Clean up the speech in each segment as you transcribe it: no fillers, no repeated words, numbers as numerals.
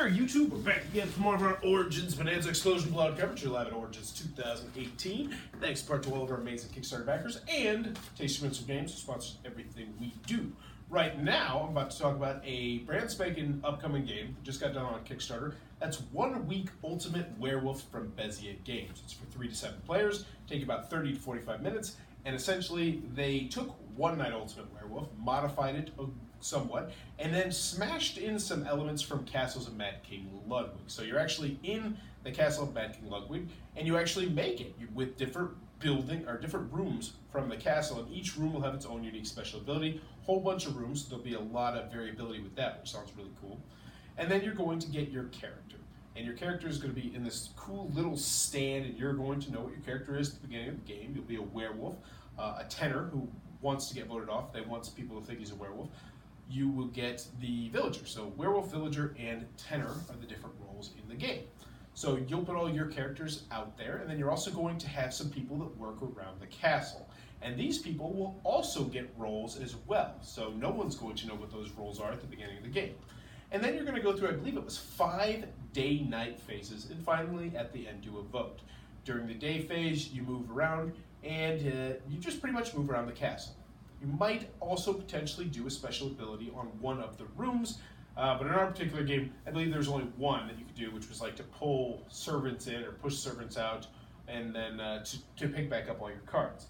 there, YouTube. We're back again for more of our Origins Bonanza Explosion Blood coverage. You're live at Origins 2018. Thanks in part to all of our amazing Kickstarter backers and Tasty Mints Games, who sponsors everything we do. Right now, I'm about to talk about a brand spanking upcoming game that just got done on Kickstarter. That's 1 Week Ultimate Werewolf from Bezier Games. It's for 3 to 7 players, take about 30 to 45 minutes, and essentially they took One Night Ultimate Werewolf, modified it somewhat, and then smashed in some elements from Castles of Mad King Ludwig. So you're actually in the Castle of Mad King Ludwig, and you actually make it with different different rooms from the castle, and each room will have its own unique special ability. Whole bunch of rooms, there'll be a lot of variability with that, which sounds really cool. And then you're going to get your character. And your character is going to be in this cool little stand, and you're going to know what your character is at the beginning of the game. You'll be a werewolf, a tenor who wants to get voted off. They want people to think he's a werewolf. You will get the villager. So werewolf, villager, and tenor are the different roles in the game. So you'll put all your characters out there, and then you're also going to have some people that work around the castle. And these people will also get roles as well. So no one's going to know what those roles are at the beginning of the game. And then you're going to go through, I believe it was 5 day-night phases, and finally at the end do a vote. During the day phase, you move around, and you just pretty much move around the castle. You might also potentially do a special ability on one of the rooms, but in our particular game, I believe there's only one that you could do, which was like to pull servants in or push servants out, and then to pick back up all your cards.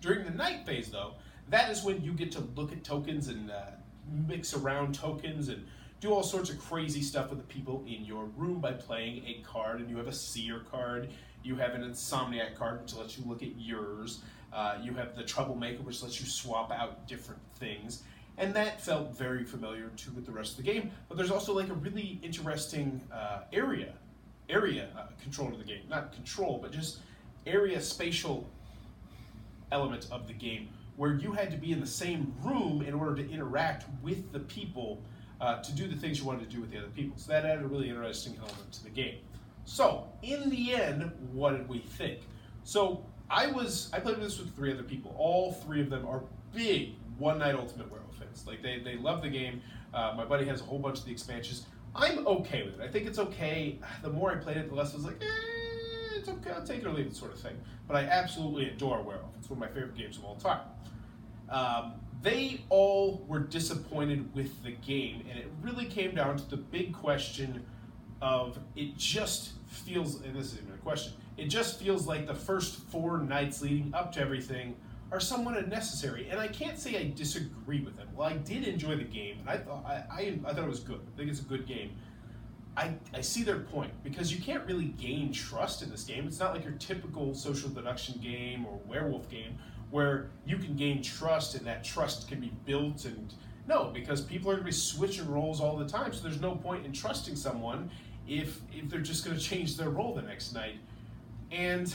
During the night phase, though, that is when you get to look at tokens and mix around tokens and do all sorts of crazy stuff with the people in your room by playing a card. And you have a seer card, you have an insomniac card, which lets you look at yours. You have the troublemaker, which lets you swap out different things. And that felt very familiar too with the rest of the game. But there's also like a really interesting area control to the game. Not control, but just area spatial element of the game, where you had to be in the same room in order to interact with the people to do the things you wanted to do with the other people. So that added a really interesting element to the game. So in the end, what did we think? So I played this with 3 other people. All 3 of them are big One Night Ultimate Werewolf fans. Like they love the game. My buddy has a whole bunch of the expansions. I'm okay with it. I think it's okay. The more I played it, the less I was like, it's okay, I'll take it or leave it sort of thing. But I absolutely adore Werewolf. It's one of my favorite games of all time. They all were disappointed with the game, and it really came down to the big question of it just feels, and this isn't even a question, it just feels like the first 4 nights leading up to everything are somewhat unnecessary, and I can't say I disagree with them. Well, I did enjoy the game, and I thought it was good. I think it's a good game. I see their point, because you can't really gain trust in this game. It's not like your typical social deduction game or werewolf game where you can gain trust and that trust can be built. And no, because people are going to be switching roles all the time, so there's no point in trusting someone if they're just going to change their role the next night. And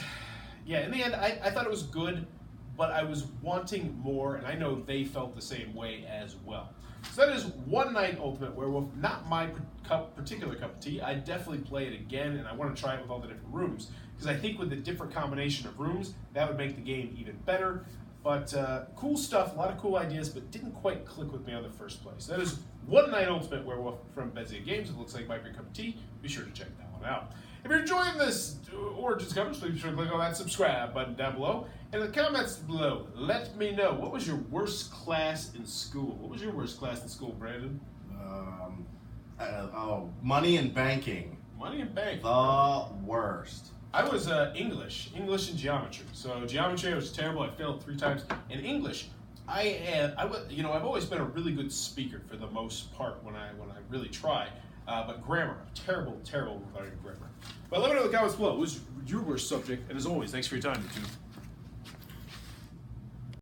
yeah, in the end, I thought it was good, but I was wanting more, and I know they felt the same way as well. So that is One Night Ultimate Werewolf, not my particular cup of tea. I definitely play it again, and I want to try it with all the different rooms, because I think with the different combination of rooms, that would make the game even better. But cool stuff, a lot of cool ideas, but didn't quite click with me on the first place. That is One Night Ultimate Werewolf from Bezier Games. It looks like it might be a cup of tea. Be sure to check that one out. If you're enjoying this Origins coverage, please be sure to click on that subscribe button down below. In the comments below, let me know, what was your worst class in school? What was your worst class in school, Brandon? Money and banking. Money and banking. The worst. I was English and geometry. So geometry, I was terrible. I failed 3 times. In English, I've always been a really good speaker for the most part when I really try. But grammar, terrible regarding grammar. But let me know in the comments below, what was your worst subject? And as always, thanks for your time, YouTube.